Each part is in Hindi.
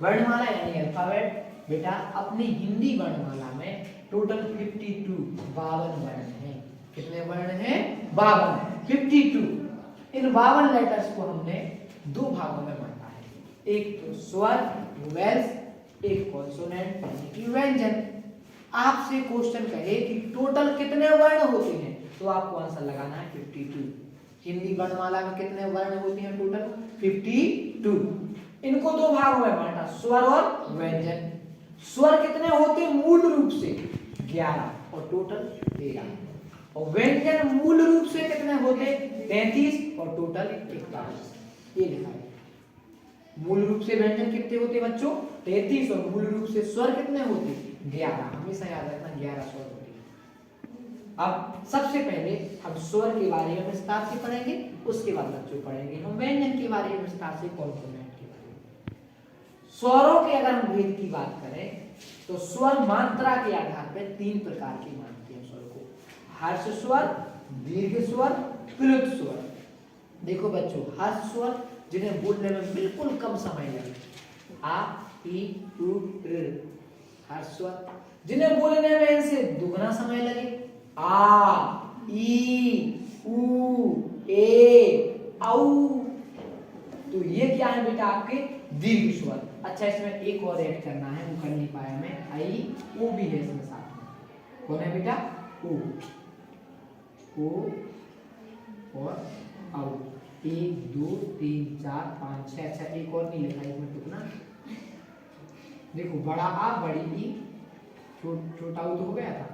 वर्णमाला यानी अल्फाबेट बेटा अपनी हिंदी वर्णमाला में टोटल 52 52 वर्ण हैं। कितने वर्ण हैं? 52 52। इन 52 लेटर्स को हमने दो भागों में बांटा है, एक तो स्वर वेल्स, एक कॉन्सोनेंट यानी कि व्यंजन। आपसे क्वेश्चन कहे कि टोटल कितने वर्ण होते हैं तो आपको आंसर लगाना है 52। हिंदी वर्णमाला में कितने वर्ण होते हैं? टोटल 52। इनको दो भागों में बांटा, स्वर और व्यंजन। स्वर कितने होते मूल रूप से? 11 और टोटल 13। और व्यंजन मूल रूप से कितने होते? 33 और टोटल 41। ये लिखा है। मूल रूप से व्यंजन कितने होते बच्चों? 33। और मूल रूप से स्वर कितने होते? 11। हमेशा याद रखना 11 स्वर होते हैं। अब सबसे पहले हम स्वर के बारे में विस्तार से पढ़ेंगे, उसके बाद बच्चों पढ़ेंगे हम व्यंजन के बारे में विस्तार से, कॉन्सोनेंट के बारे में। स्वरों के अगर हम भेद की बात करें तो स्वर मात्रा के आधार पर 3 प्रकार के मानते हैं स्वर को, हर्ष स्वर, दीर्घ स्वर, प्लुत स्वर। देखो बच्चों, हर्ष स्वर जिन्हें बोलने में बिल्कुल कम समय लगे, आ ई उ ऋ, हर्ष स्वर। जिन्हें बोलने में इनसे दुगना समय लगे, आ ई उ ए औ। तो ये क्या है बेटा? आपके दीर्घ स्वर। अच्छा, इसमें एक और ऐड करना है, वो कर नहीं पाया मैं, आई ओ भी है इसमें साथ में। कौन है बेटा? ओ और औ। 1 2 3 4 5 6। अच्छा, एक और नहीं लिखा इसमें टुकना। देखो, बड़ा आ, बड़ी ई, छोटा ऊ तो हो गया था,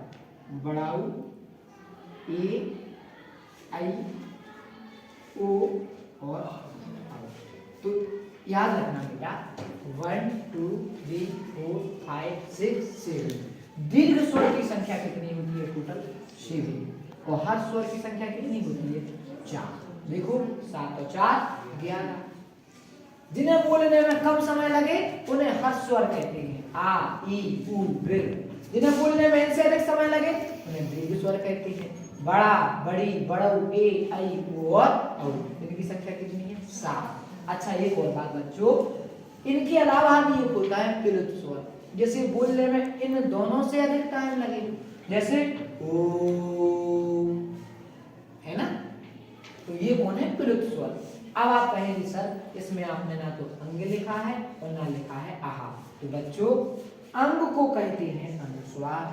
बड़ा ऊ, ए आई ओ और औ। तो याद रखना बेटा, 1 2 3 4 5 6 7। दीर्घ स्वर की संख्या कितनी होती है? टोटल 7। और हर स्वर की संख्या कितनी होती है? 4। देखो, 7 और 4 11। जिन्हें बोलने में कम समय लगे उन्हें हर्ष स्वर कहते हैं, आ ई उ ऋ। जिन्हें बोलने में इनसे अधिक समय लगे उन्हें दीर्घ स्वर कहते हैं, बड़ा, बड़ी, बड़ऊ, ए आई ओ और औ। इनकी संख्या कितनी है? 7। अच्छा, एक और बात बच्चों, इनके अलावा भी एक होता है प्लुत स्वर, जैसे बोलने में इन दोनों से अधिक टाइम लगे, जैसे ओ, है ना? तो ये कौन है? प्लुत स्वर। अब आप कहेंगे सर इसमें आपने ना तो अंग लिखा है और ना लिखा है आहा। तो बच्चों, अंग को कहते हैं अनुस्वार,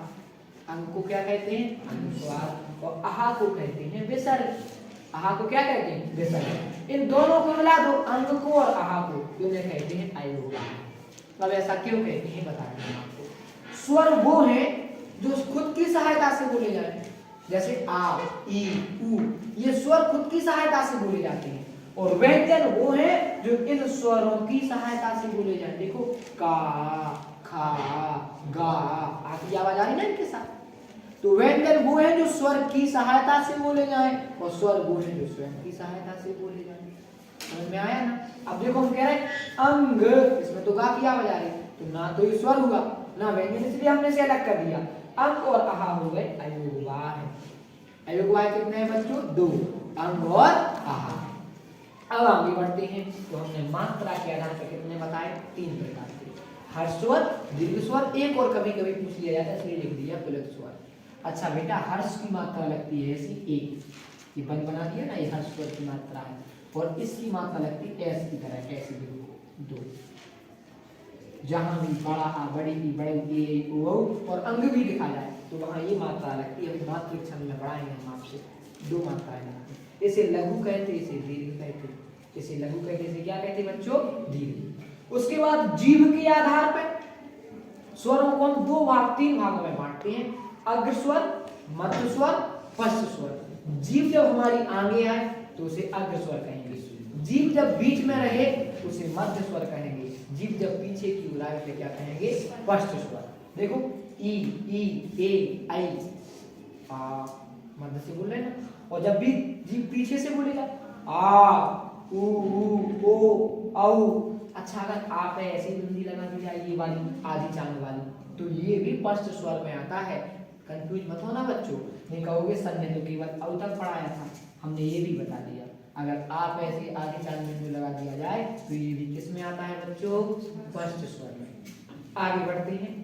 अंग को क्या कहते हैं? अनुस्वार। और आहा को कहते हैं विसर्ग। आहा को क्या कहते हैं? विसर्ग। इन दोनों को मिला दो, अंग को और आहा को, तो उन्हें कहते हैं अयोगा। अब ऐसा क्यों कहते हैं बताते हैं आपको। स्वर वो हैं जो खुद की सहायता से बोले जाते हैं, जैसे आ ई उ, ये स्वर खुद की सहायता से बोले जाते हैं। और व्यंजन वो हैं जो इन स्वरों की सहायता से बोले जाते। देखो, का, खा, गा, आखिरी आवाज आ रही ना इनके साथ। तो व्यंजन वो हैं जो स्वर की सहायता से बोले जाएं, और स्वर वो हैं जो स्वयं की सहायता से बोले जाएं। समझ में आया ना? अब देखो, हम कह रहे हैं अंग, इसमें तो गा की आवाज आ रही, तो ना तो ये स्वर हुआ ना व्यंजन, इसलिए हमने इसे अलग कर दिया। अंग और आहा हो गए अयोगवाह। अयोगवाह कितने हैं बच्चों? 2, अंग और आहा। अब आगे बढ़ते हैं, तो हमने मात्रा के आधार पर कितने बताए? 3 प्रकार के, हर्ष स्वर, दीर्घ स्वर, एक और कभी कभी पूछ लिया जाता है इसलिए लिख दिया प्लुत स्वर। अच्छा बेटा, हर्ष की मात्रा लगती है ऐसी 1, ये बंद बना दिया ना, ये हर्ष स्वर की मात्रा है। और इसकी मात्रा लगती है ऐस की तरह, ऐसे देखो 2। जहां भी बड़ा आ, बड़ी ई, बड़े ए ओ और अंग भी दिखा जाए तो वहां ये मात्रा लगती है। अभी मात्रिक छंद में पढ़ाएंगे हम आपसे, 2 मात्राएं लगती हैं। इसे लघु कहते, इसे दीर्घ कहते। इसे लघु कहते, इसे क्या कहते बच्चों? दीर्घ। उसके बाद जीभ के आधार पर स्वरों को हम 3 भागों में बांटते हैं, अग्र स्वर, मध्य स्वर, पश्च स्वर। जीभ जब हमारी आगे आए तो उसे अग्र स्वर कहेंगे, जीभ जब बीच में रहे तो उसे मध्य स्वर कहेंगे, जीभ जब पीछे की ओर आए तो क्या कहेंगे? पश्च स्वर। देखो, ई ए आई आ, मध्य से बोल रहे हैं ना, और जब भी जीभ पीछे से बोलेगा आ उ ओ औ। अच्छा, अगर आप ऐसी बिंदी लगा दी जाए ये वाली आधी चांद वाली, तो ये भी पश्च स्वर में आता है। कंफ्यूज मत होना बच्चों, नहीं कहोगे सर ने तो केवल औ तक पढ़ाया था, हमने ये भी बता दिया। अगर आप ऐसे आगे चांद बिंदु लगा दिया जाए तो ये भी किस में आता है बच्चों? स्पष्ट स्वर में। आगे बढ़ते हैं।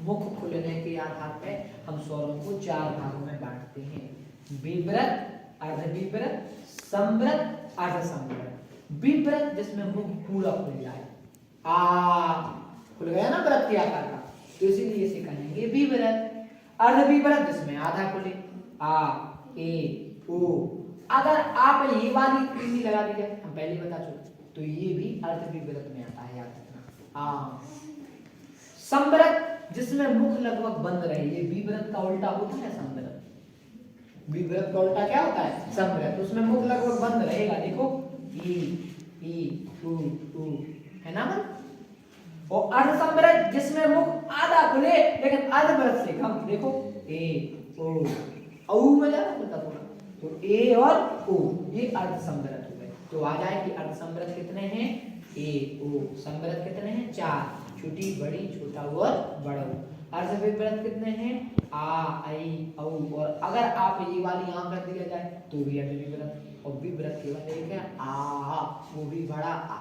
मुख खुलने के आधार पर हम स्वरों को 4 भागों में बांटते हैं, विवृत, अर्धविवृत, संवृत, अर्धसंवृत। विवृत जिसमें मुख पूरा खुल जाए, आ खुल गया ना व्रत के आकार का, तो इसीलिए इसे कहेंगे विवृत। अर्धविवृत जिसमें आधा खुले, आ, ए, ओ। अगर आप ये वाली कृति लगा दी जाए, हम पहले बता चुके, तो ये भी अर्धविवृत में आता है, याद रखना। आ संवृत जिसमें मुख लगभग बंद रहे, ये विवृत का उल्टा होता है संवृत। विवृत का उल्टा क्या होता है? संवृत। उसमें मुख लगभग बंद रहेगा, देखो ई, ऊ, है ना। और अर्धसंवृत जिसमें मुख आधा खुले लेकिन अर्धव्रत से कम, देखो ए, ओ, औ में ज्यादा खुलता थोड़ा, तो ए और ओ, ये अर्धसंवृत हो गए। तो आ जाए कि अर्धसंवृत कितने हैं? ए, ओ। संवृत कितने हैं? 4, छोटी, बड़ी, छोटा और बड़ा। अर्धविवृत कितने हैं? आ, आई, औ। और अगर आप ये वाली आम रख दिया जाए तो भी अर्धविवृत, और विवृत केवल एक है, आ, वो भी बड़ा आ।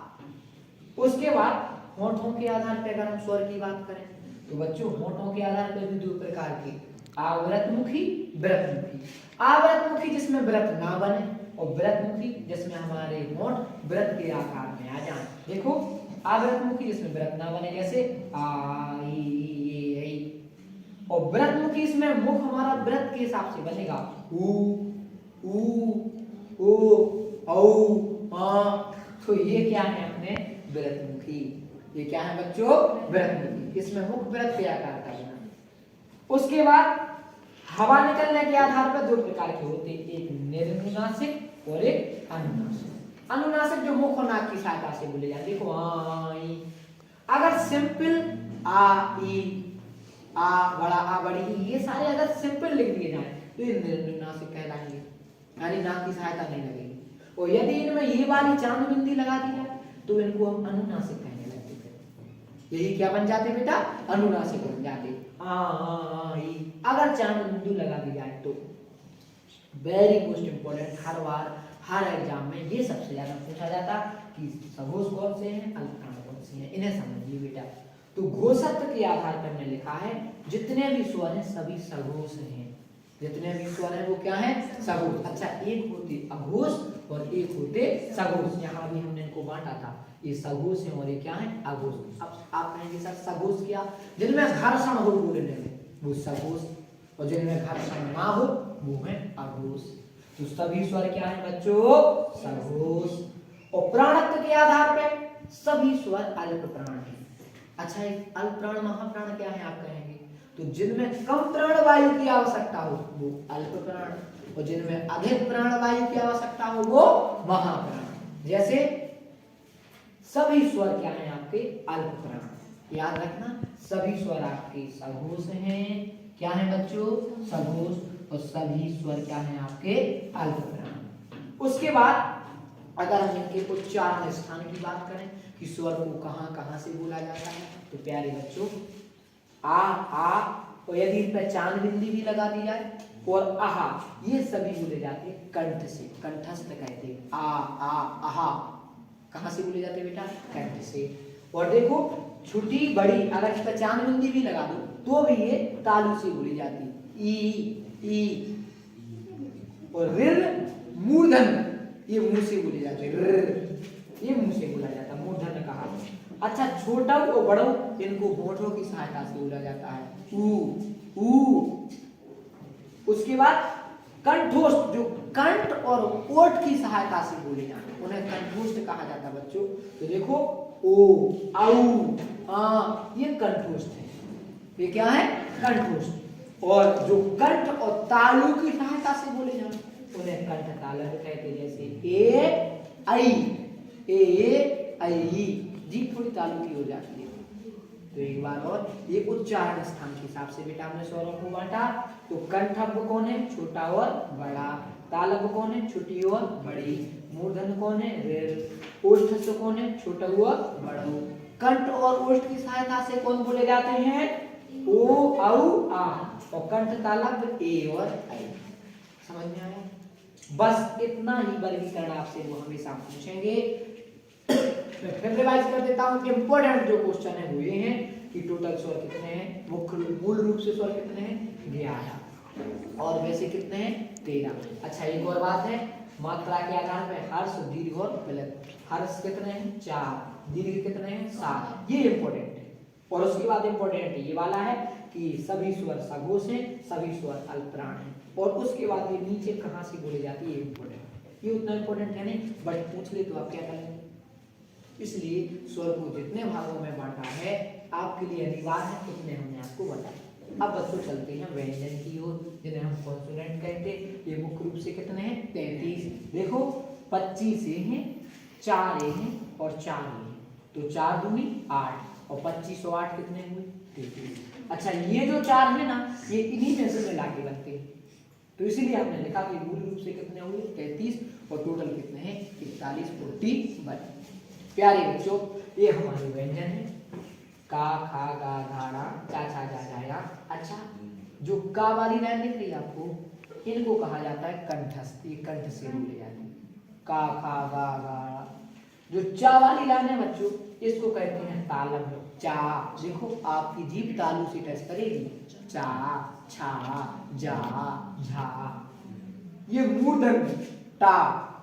उसके बाद होठों के आधार पर अगर हम स्वर की बात करें तो बच्चों होठों के आधार पर भी 2 प्रकार के, आवृतमुखी, व्रतमुखी। आवृतमुखी जिसमें व्रत ना बने, और व्रतमुखी जिसमें हमारे होठ व्रत के आकार में आ जाए। देखो आवृतमुखी जिसमें व्रत ना बने, जैसे आ, ई, और व्रतमुखी इसमें मुख हमारा व्रत के हिसाब से बनेगा, ऊ, औ, आ। तो ये क्या है अपने? व्रतमुखी। ये क्या है बच्चों? व्रतमुखी। इसमें मुख व्रत के आकार का बना। उसके बाद हवा निकलने के आधार पर 2 प्रकार के होते हैं, एक निर्नुनासिक और एक अनुनासिक। अनुनासिक जो मुख और नाक की सहायता से बोले जाते, देखो आई। अगर सिंपल आ, ई, आ बड़ा, आ बड़ी, ये सारे अगर सिंपल लिख दिए जाए तो ये निर्नुनासिक कहलाएंगे, यानी नाक की सहायता नहीं लगेगी। और यदि इनमें ये वाली चांद बिंदी लगा दी जाए तो इनको हम अनुनासिक कहने लगते थे। यही क्या बन जाते बेटा? अनुनासिक बन जाते। अगर चांद बिंदु लगा दी जाए तो वेरी मोस्ट इंपोर्टेंट, हर बार हर एग्जाम में ये सबसे ज्यादा पूछा जाता कि सघोष कौन से हैं, अल्पप्राण कौन से हैं, इन्हें समझिए बेटा। तो घोषत्व के आधार पर हमने लिखा है जितने भी स्वर हैं सभी सघोष हैं, जितने भी स्वर हैं वो क्या है? सघोष। अच्छा, एक होते अघोष और एक होते सघोष। यहाँ भी हमने इनको बांटा था, ये सघोष है और ये क्या है? अघोष। अब आप कहेंगे सर सघोष क्या? जिनमें घर्षण हो बोलने में वो सघोष, और जिनमें घर्षण ना हो वो है अघोष। तो सभी स्वर क्या है बच्चों? सघोष। और प्राणत्व के आधार पर सभी स्वर अल्प प्राण है। अच्छा, एक अल्प प्राण महाप्राण क्या है आप कहेंगे? तो जिनमें कम प्राण वायु की आवश्यकता हो वो अल्प प्राण, और जिनमें अधिक प्राण वायु की आवश्यकता हो वो महाप्राण। जैसे सभी स्वर क्या हैं आपके? अल्प प्राण। याद रखना सभी स्वर आपके सघोष हैं। क्या है बच्चों? सघोष। और सभी स्वर क्या हैं आपके? अल्प प्राण। उसके बाद अगर हम इनके उच्चारण स्थान की बात करें कि स्वर को कहां कहां से बोला जाता है, तो प्यारे बच्चों आ, और यदि इन पर चांद बिंदी भी लगा दी जाए, और आहा, ये सभी बोले जाते हैं कंठ से, कंठस्थ कहते हैं। आ, आहा कहां से बोले जाते हैं बेटा? कंठ से। और देखो छोटी बड़ी अगर इस पर चांद बिंदी भी लगा दो तो भी ये तालु से बोली जाती है। ई, और रिर, मूर्धन ये मुंह से बोले जाते हैं, ये मुंह से बोला जाता है, मूर्धन्य कहा। अच्छा, छोटा और बड़ा इनको होठों की सहायता से बोला जाता है, ऊ। उसके बाद कंठोष्ठ, जो कंठ और ओठ की सहायता से बोले जाते हैं उन्हें कंठोष्ठ कहा जाता है बच्चों। तो देखो ओ, आऊ, आ, ये कंठोष्ठ है। ये क्या है? कंठोष्ठ। और जो कंठ और तालु की सहायता से बोले जाते उन्हें कंठ तालव्य कहते हैं। जैसे ए, आई, ए, आई, जीभ थोड़ी तालु की हो जाती है। तो एक बार और ये उच्चारण स्थान के हिसाब से बेटा हमने स्वरों को बांटा। तो कंठब कौन है? छोटा और बड़ा। तालब कौन है? छोटी और बड़ी। मूर्धन कौन है? ऋ। ओष्ठ कौन है? छोटा और बड़ा। कंठ और ओष्ठ की सहायता से कौन बोले जाते हैं? ओ, औ, आ। और कंठ तालब ए और आई। समझ में आया? बस इतना ही वर्गीकरण आपसे वो हमेशा पूछेंगे। मैं फिर रिवाइज कर देता हूँ। इंपॉर्टेंट जो क्वेश्चन है वो ये हैं कि टोटल स्वर कितने हैं, मुख्य मूल रूप से स्वर कितने हैं 11 और वैसे कितने हैं 13। अच्छा एक और बात है, मात्रा के आधार पर हर्ष, दीर्घ और प्लत। हर्ष कितने हैं 4, दीर्घ कितने हैं 7, ये इंपॉर्टेंट है। और उसके बाद इंपॉर्टेंट ये वाला है कि सभी स्वर सघोष हैं, सभी स्वर अल्पप्राण हैं। और उसके बाद ये नीचे कहाँ से बोली जाती है, ये इंपॉर्टेंट। ये उतना इंपॉर्टेंट है नहीं, बट पूछ ले तो आप क्या करेंगे। इसलिए स्वर को जितने भागों में बांटा है आपके लिए अनिवार्य है, उतने हमने आपको बताया। अब बच्चों चलते हैं व्यंजन की ओर, जिन्हें हम कॉन्सोनेंट कहते हैं। ये मुख्य रूप से कितने हैं 33। देखो 25 ये हैं, 4 ये हैं और 4 ये हैं, तो 4 दूनी 8 और 25 और 8 कितने हुए 33। अच्छा ये जो 4 है ना, ये इन्हीं में से मिला के बनते हैं, तो इसीलिए हमने लिखा कि मूल रूप से कितने हुए 33 और टोटल कितने हैं 41, 41। प्यारे बच्चों ये हमारे व्यंजन है, का, खा, गा, घाड़ा, चा, छा, जा, जाया। अच्छा जो का वाली लाइन दिख रही है आपको, इनको कहा जाता है कंठस्थ, ये कंठ से बोले जाते हैं, का, खा, गा, घाड़ा। जो चा वाली लाइन है बच्चों, इसको कहते हैं तालम। चा देखो आपकी जीभ तालू से टच करेगी, चा, छा, जा, झा। ये मूर्धन्य टा,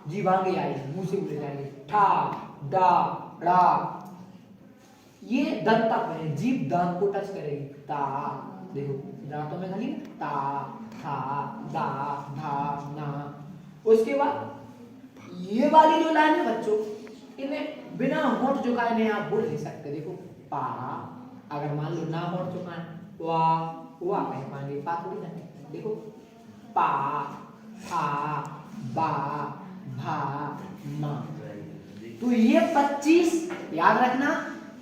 जीभ आगे आएगी, मुंह से बोले जाएंगे ठा, डा, ड़ा। ये दंतक है, जीभ दांत को टच करेगी, ता देखो दांतों में गली, ता, था, दा, धा, ना। उसके बाद ये वाली जो लाइन है बच्चों, इन्हें बिना होंठ झुकाए नहीं आप बोल नहीं सकते। देखो पा, अगर मान लो ना होंठ झुकाए, वा कह पाएंगे, पा थोड़ी ना। देखो पा, फा, बा, भा, मा। तो ये 25 याद रखना,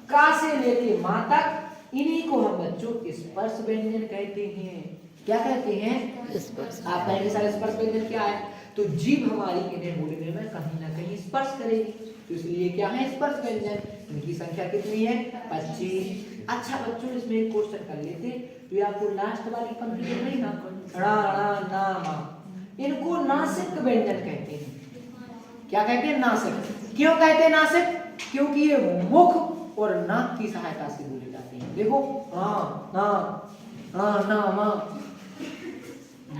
का से लेके मां तक, इन्हीं को हम बच्चों स्पर्श व्यंजन कहते हैं। क्या कहते हैं स्पर्श। आप कहेंगे सर स्पर्श व्यंजन क्या है, तो जीभ हमारी इन्हें बोलने में कहीं ना कहीं स्पर्श करेगी, तो इसलिए क्या है स्पर्श व्यंजन। इनकी संख्या कितनी है 25। अच्छा बच्चों इसमें एक क्वेश्चन कर लेते, तो आपको लास्ट वाली पंक्ति जो नहीं ना, रा, रा, ना, मा, इनको नासिक व्यंजन कहते हैं। क्या कहते हैं नासिक। क्यों कहते हैं नासिक, क्योंकि ये मुख और नाक की सहायता से बोले जाते हैं। देखो हाँ ना मा,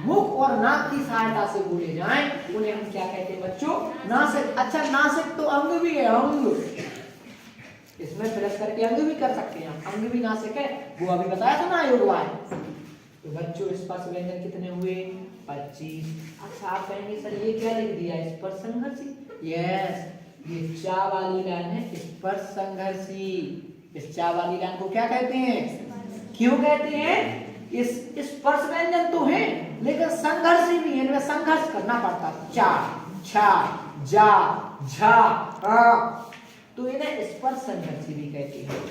मुख और नाक की सहायता से बोले जाएं, उन्हें हम क्या कहते हैं बच्चों नासिक। अच्छा नासिक तो अंग भी है, अंग, इसमें प्लस करके अंग भी कर सकते हैं, अंग भी नासिक है, वो अभी बताया था ना योगवाय। तो बच्चों स्पर्श व्यंजन कितने हुए 25। अच्छा आप कहेंगे सर ये क्या लिख दिया स्पर्श संघर्षी। यस, ये चा वाली लाइन है स्पर्श संघर्षी। इस चा वाली लाइन को क्या कहते हैं, क्यों कहते हैं, इस स्पर्श व्यंजन तो है लेकिन संघर्षी भी है, इनमें संघर्ष करना पड़ता। चा, छा, जा, झा, तो इन्हें स्पर्श संघर्षी भी कहते हैं।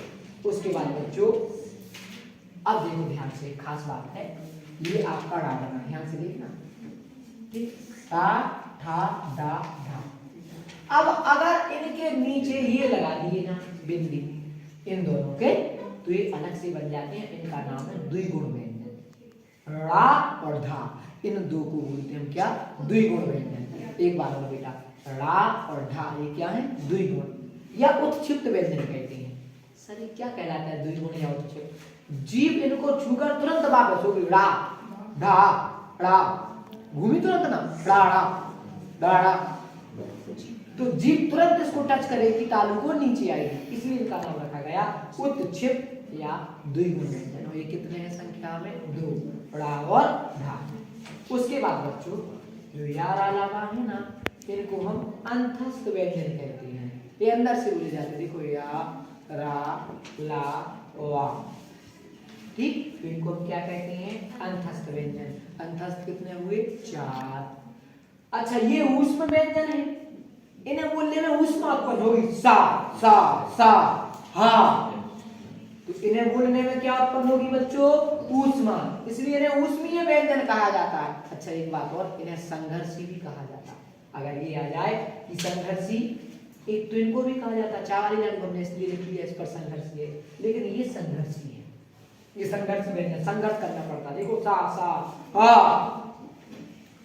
उसके बाद बच्चों अब देखो ध्यान से, खास बात है, ये आपका डा बना, ध्यान से देखना, ठीक, ता, ठा, डा, ढा। अब अगर इनके नीचे ये लगा दिए ना बिंदी, इन दोनों के, तो ये अलग से बन जाते हैं, इनका नाम है द्विगुण व्यंजन। रा और धा, इन दो को बोलते हैं क्या द्विगुण व्यंजन। एक बार और बेटा, रा और ढा ये क्या है द्विगुण या उत्क्षिप्त व्यंजन कहते हैं। सर ये क्या कहलाता है द्विगुण या उत्क्षिप्त। जीभ इनको छूकर तुरंत वापस होगी, रा, ढा, ड़ा, घूमी तुरंत ना, ड़ा, ड़ा, ड़ा, तो जीभ तुरंत इसको टच करेगी, तालु को नीचे आएगी, इसलिए इनका नाम रखा गया उत्क्षिप्त या द्विगुण व्यंजन। और ये कितने हैं संख्या में 2, ड़ा और ढा। उसके बाद बच्चों जो यार अलावा है ना, इनको हम अंतस्थ व्यंजन कहते हैं, ये अंदर से बोले जाते हैं। देखो या, रा, ला, वा, ठीक, तो इनको हम क्या कहते हैं अंतस्थ व्यंजन। अंतस्थ कितने हुए 4। अच्छा ये ऊष्म व्यंजन है, इन्हें बोलने में ऊष्मा उत्पन्न होगी, सा, सा, सा, हा, तो इन्हें बोलने में क्या उत्पन्न होगी बच्चों ऊष्मा, इसलिए इन्हें ऊष्मीय व्यंजन कहा जाता है। अच्छा एक बात और, इन्हें संघर्षी भी कहा जाता है। अगर ये आ जाए कि संघर्षी, एक तो इनको भी कहा जाता है, चा वाली लाइन को हमने इसलिए लिख दिया इस पर संघर्षी है, लेकिन ये संघर्षी है, ये संघर्ष व्यंजन, संघर्ष करना पड़ता। देखो सा, सा, हा।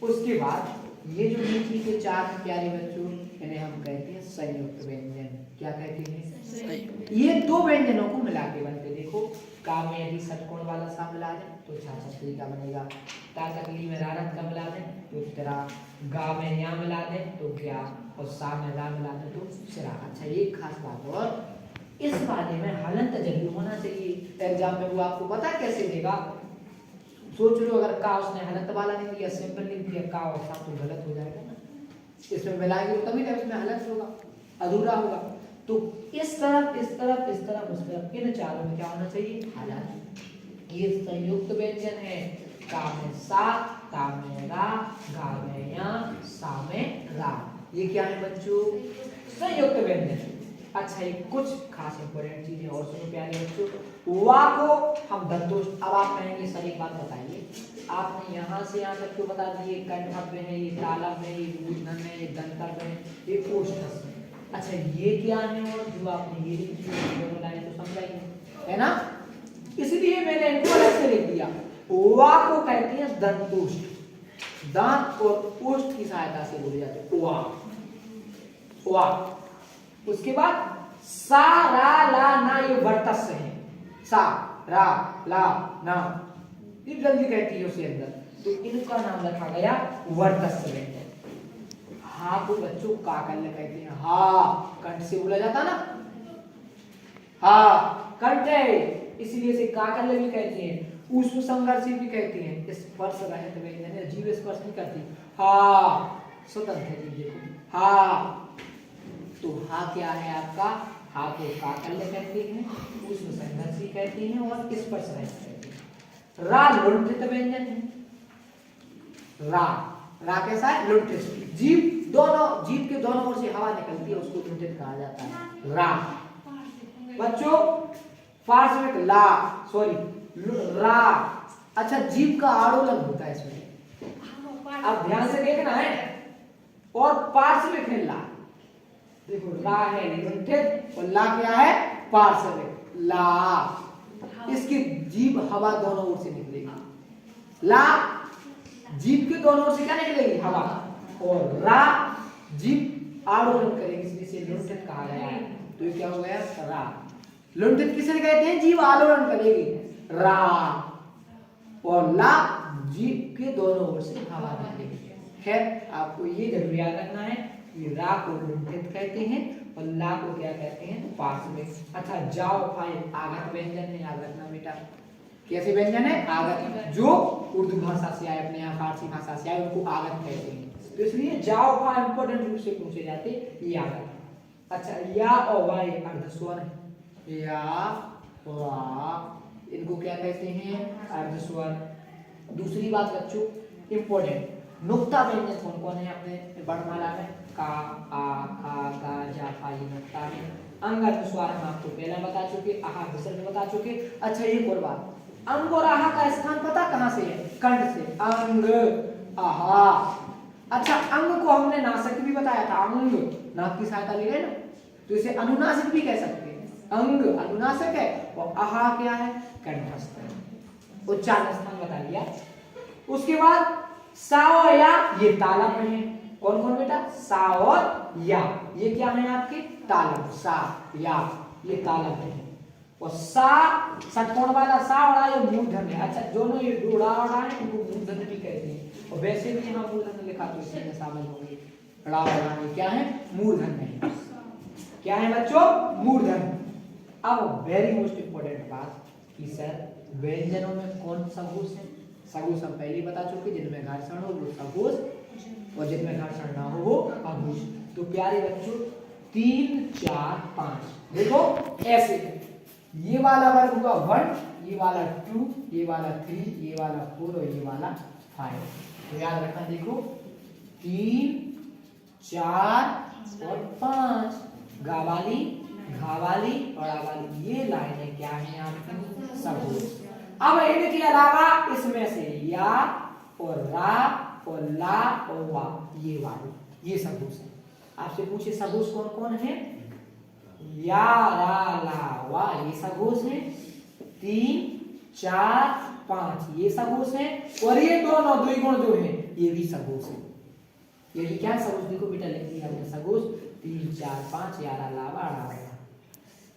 उसके बाद ये जो नीचे के चार प्यारे बच्चों इन्हें हम कहते हैं संयुक्त व्यंजन। क्या कहते हैं? ये दो व्यंजनों को मिला के बनते। देखो का में यदि षटकोण वाला सा मिला दें तो छाछत्री का बनेगा। ता तकली में रारत का मिला दें तो तेरा, गा में या मिला दें तो क्या, और सा में रा मिला दें तो सिरा। अच्छा एक खास बात और, इस वाले में हलंत जरूर होना चाहिए। एग्जाम में वो आपको पता कैसे देगा? सोच लो अगर का उसने हलंत वाला नहीं दिया, सिंपल नहीं दिया का और सा, तो गलत हो जाएगा ना। इसमें मिलाएंगे तभी ना इसमें हलंत होगा, अधूरा होगा। तो इस तरफ इस तरफ इस तरफ उस तरफ, इन चारों में क्या होना चाहिए? हलंत। ये संयुक्त व्यंजन है। का में सा, ता में रा, गा में या, सा में रा। ये क्या है बच्चों? संयुक्त व्यंजन। अच्छा ये कुछ खास इंपॉर्टेंट चीजें और सुनो प्यारे बच्चों। वा को हम दंतोष्ठ। अब आप कहेंगे सर एक बात बताइए, आपने यहाँ से यहाँ तक क्यों बता दिए? कंठव्य है, ये तालव्य है, ये मूर्धन्य है, ये दंतव्य है, ये कोष्ठस्थ है। अच्छा ये क्या है? और जो आपने ये बनाए तो समझाइए, है ना? इसलिए मैंने इनको अलग से लिख दिया। वा को कहते हैं दंतोष्ठ। दांत और ओष्ठ की सहायता से बोले जाते हैं वा। वा। उसके बाद सा रा ला ना, ये वर्तस्य है। सा रा ला ना, ये जल्दी कहती है उसके अंदर, तो इनका नाम रखा गया वर्तस्य व्यंजन। हा को बच्चों काकल्य कहते हैं। हा कंठ से बोला जाता ना, हा कंठ है, इसलिए इसे काकल्य भी कहते हैं, ऊष्म संघर्षी भी कहते हैं। स्पर्श रहित व्यंजन है, जीभ स्पर्श नहीं करती। हा स्वतंत्र है, देखो हा। तो हा क्या है आपका? हा को काकल्य कहते हैं, ऊष्म संघर्षी कहते हैं और स्पर्श रहित कहते हैं। रा लुंठित व्यंजन है। रा, रा कैसा है? लुंठित। जीभ दोनों, जीभ के दोनों ओर से हवा निकलती है, उसको लुंठित कहा जाता है। रा बच्चों पार्श्विक ला, सॉरी रा। अच्छा जीभ का आड़ोलन होता है इसमें, अब ध्यान से देखना है। और पार्श्विक है ला, देखो ला है लुंठित और ला क्या है? पार्श्विक। ला, इसकी जीभ हवा दोनों ओर से निकलेगी। ला जीभ के दोनों ओर से क्या निकलेगी? हवा। और रा जीभ आड़ोलन करेगी, इसलिए इसे लुंठित कहा गया है। तो ये क्या हो गया? रा। लुंठित किसे कहते हैं? जीभ आलोड़न करेगी, रा। और ला जीभ के दोनों ओर से हवा निकलेगी। खैर आपको ये जरूर याद रखना है कि रा को लुंठित कहते हैं और ला को क्या कहते हैं? पार्श्विक। अच्छा जाओ फाई आगत व्यंजन है, याद रखना बेटा। कैसे व्यंजन है? आगत। जो उर्दू भाषा से आए, अपने यहाँ फारसी भाषा से आए, उनको आगत कहते हैं। तो इसलिए जाओ फा इंपॉर्टेंट रूप से पूछे जाते ये आगत। अच्छा या और वा ये अर्धस्वर है। या वा इनको क्या कहते हैं? अर्धस्वर। दूसरी बात बच्चों इंपॉर्टेंट, नुक्ता व्यंजन कौन कौन है अपने वर्णमाला में? का, आ, खा, गा, जा, फा, ये नुक्ता है। अंग अर्धस्वर हम आपको पहले बता चुके, आहा विसर्ग बता चुके। अच्छा एक और बात, अंग और आहा का स्थान पता कहाँ से है? कंठ से। अंग आहा। अच्छा अंग को हमने नासिक भी बताया था, अंग नाक की सहायता ले गए ना, तो इसे अनुनासिक भी कह सकते हैं। अंग अनुनासिक है और आहा क्या है? कंठस्थ है। उच्चारण स्थान बता दिया। उसके बाद सा और या ये तालव्य है। कौन कौन बेटा? सा और या, ये क्या है आपके? तालव्य। सा या ये तालव्य है। और सा षटकोण वाला सा और ये मूर्धन्य है। अच्छा दोनों ये डोड़ा और है, इनको मूर्धन्य भी कहते हैं। और वैसे भी यहाँ मूर्धन्य लिखा तो इसमें शामिल होंगे। ड़ा और क्या है? मूर्धन्य है। क्या है बच्चों? मूर्धन्य। अब वेरी मोस्ट इंपोर्टेंट बात कि सर व्यंजनों में कौन सघोष है? सघोष हम पहले ही बता चुके, जिनमें घर्षण हो वो सघोष और जिनमें घर्षण ना हो वो अघोष। तो प्यारे बच्चों 3 4 5 देखो ऐसे, ये वाला वर्ग हुआ 1, ये वाला 2, ये वाला 3, ये वाला 4 और ये वाला 5। तो याद रखना, देखो 3 4 और 5 गा वाली, घा वाली और आ वाली, ये लाइनें क्या है आपकी? सघोष। अब इनके अलावा इसमें से या और रा और ला और वा, ये वाली ये सघोष है। आपसे पूछे सघोष कौन कौन है? या रा ला वा ये सघोष है, 3 4 5 ये सघोष है, और ये दोनों द्विगुण जो है ये भी सघोष है। ये भी क्या है सगुस, देखो बेटा लिख दिया हमने सगुस 3 4 5 11 लावा 18।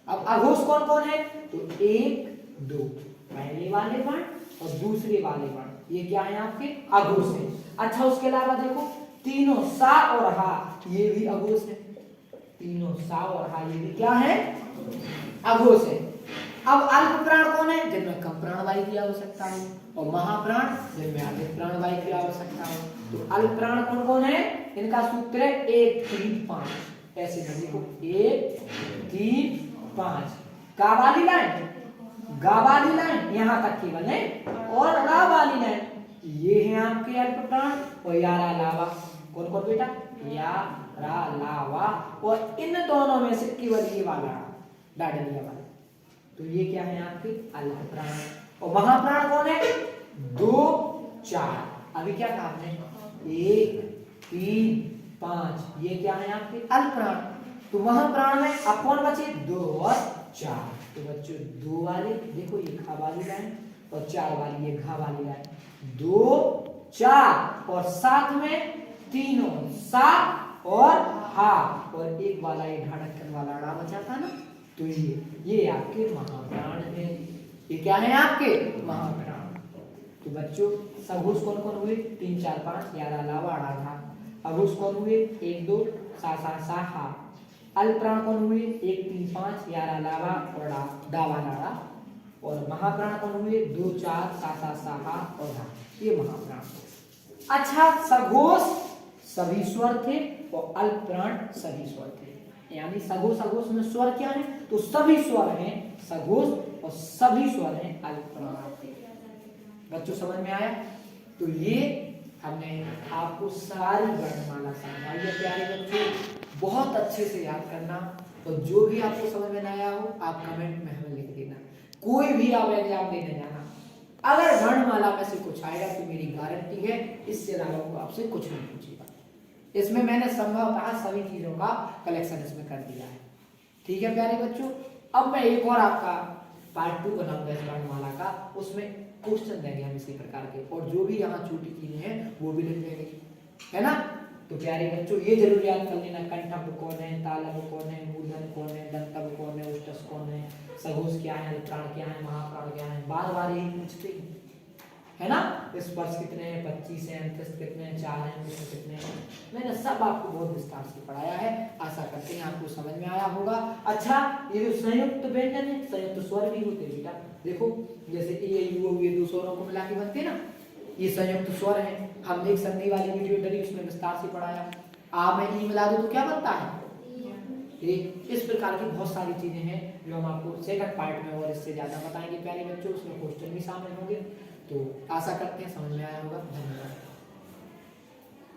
अब अघोष कौन कौन है, तो 1 2 पहले वाले वर्ण और दूसरे वाले वर्ण, ये क्या है आपके अघोष है। अच्छा उसके अलावा देखो तीनों सा और हा, ये भी अघोष है, तीनों सा और हा ये भी क्या है अघोष है। अब अल्प प्राण कौन है, जिनमें कम प्राणवायु की आवश्यकता हो, और महाप्राण जिनमें अधिक प्राणवायु की आवश्यकता हो। तो अल्प प्राण कौन कौन है, इनका सूत्र है 1 3 5, ऐसे देखो 1 3 5, का वाली लाइन गा वाली लाइन यहाँ तक केवल है, और रा वाली लाइन ये है आपके अल्प प्राण, और या रा लावा कौन कौन बेटा, या रा लावा, और इन दोनों में से केवल ये वाला डाडलिया वाला, तो ये क्या है आपके अल्प प्राण। और महाप्राण कौन है, 2 4, अभी क्या कहा आपने 1 3 5, ये क्या है आपके अल्प प्राण। तो महाप्राण में अब कौन बचे 2 और 4, तो बच्चों 2 वाले देखो ये घा वाली लाइन, और 4 वाली ये घा वाली लाइन, 2 4 और साथ में तीनों सा और हा, और एक वाला ये ढाढक्कन वाला ड़ा बचा था ना, तो ये आपके महाप्राण है। ये क्या है आपके महाप्राण। तो बच्चों सघोष कौन कौन हुए, 3 4 5 11 लावा 18। अघोष कौन हुए 1 2 सा सा सा हा। अल्प प्राण कौन हुए 1 3 5 11 लावा और डावा लाड़ा। और महाप्राण कौन हुए 2 4 सा सा सा हा और हा, ये महाप्राण। अच्छा सघोष सभी स्वर थे और अल्प प्राण सभी स्वर थे, यानी सघोष अघोष में स्वर क्या है, तो सभी स्वर हैं सघोष और सभी स्वर हैं अल्प प्राण। बच्चों समझ में आया। तो ये हमने आपको सारी वर्णमाला समझाई है प्यारे बच्चों, बहुत अच्छे से याद करना, और जो भी आपको समझ में ना आया हो आप कमेंट में हमें लिख देना। कोई भी आप एग्जाम देने जाना, अगर वर्णमाला में से कुछ आएगा तो मेरी गारंटी है इससे अलावा वो आपसे कुछ नहीं पूछेगा। इसमें मैंने संभवतः सभी चीजों का कलेक्शन इसमें कर दिया है। ठीक है प्यारे बच्चों, अब मैं एक और आपका पार्ट 2 बनाऊंगा इस वर्णमाला का, उसमें क्वेश्चन देंगे हम इसी प्रकार के, और जो भी यहाँ छोटी चीजें हैं वो भी लिख देंगे, है ना। तो प्यारे बच्चों ये जरूर याद कर लेना, कंठब कौन है, तालब कौन है, मूर्धन कौन है, दंतब कौन है, उष्टस कौन है, सघोष क्या है, प्राण क्या है, महाप्राण क्या है, बार बार यही पूछते हैं, है ना। स्पर्श कितने हैं 25 हैं, अंतस्थ कितने हैं 4 हैं, विष्णु कितने हैं, मैंने सब आपको बहुत विस्तार से पढ़ाया है। आशा करते हैं आपको समझ में आया होगा। अच्छा ये जो संयुक्त व्यंजन है, संयुक्त स्वर भी होते हैं बेटा, देखो जैसे ए यू ये 2 स्वरों को मिला के बनते हैं ना, ये संयुक्त स्वर है। हमने एक संधि वाली वीडियो डली उसमें विस्तार से पढ़ाया। आ में ई मिला दो तो क्या बनता है, इस प्रकार की बहुत सारी चीजें हैं जो हम आपको सेकंड पार्ट में और इससे ज्यादा बताएंगे प्यारे बच्चों, उसमें क्वेश्चन भी शामिल होंगे। तो आशा करते हैं समझ में आया होगा।